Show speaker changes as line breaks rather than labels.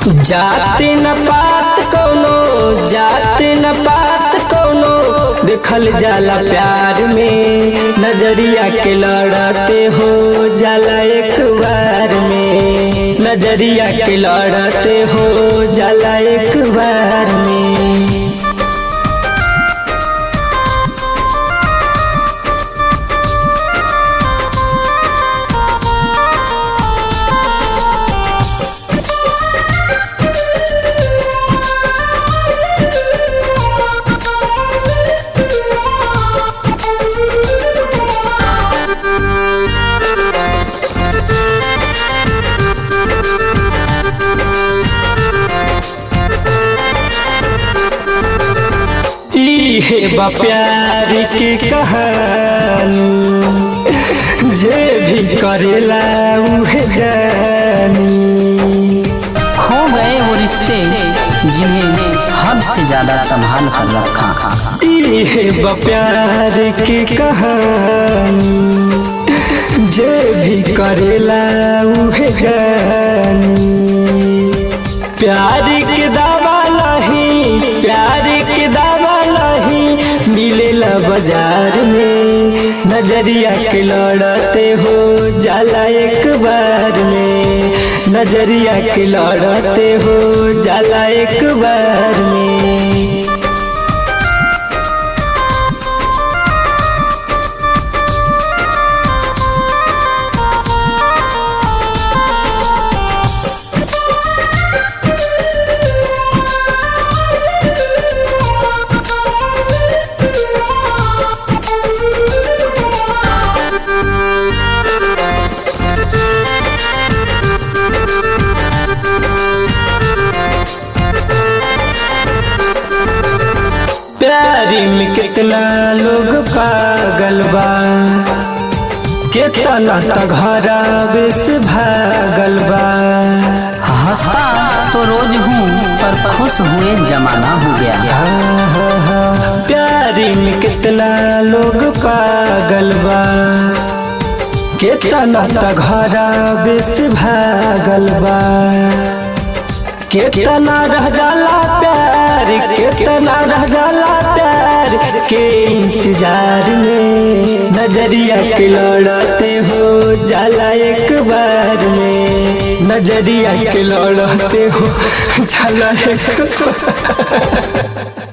जात न पात कोनो, जात न पात कोनो, देखल जाला प्यार में। नजरिया के लड़ते हो जाला एक बार में, नजरिया के लड़ते हो जाला एक बार में। हे बा प्यार की कहानी, जे भी करेला उहे जानी।
खो गए वो रिश्ते जिन्हें हद से ज्यादा संभाल कर रखा।
हे बा प्यार की कहानी, जे भी करेला उहे जानी। प्यार के दावा नहीं, प्यार के दावा मिलेला बाजार में। नजरिया के लड़ते हो जाला एक बार में, नजरिया के लड़ते हो जाला एक बार में। प्यारी में कितना लोग पागल बा, कितना तघरा बेस भागल बा।
हंसता तो रोज हूँ पर खुश हुए जमाना हो गया।
प्यारी में कितना लोग पागल बा, कितना तघरा बेस भागल बा। कितना रह जाला प्यार, कितना रह जाला प्यार के इंतजार में। नजरिया के लड़ते हो जाला एक बार में, नजरिया के लड़ते हो जाला एक बार।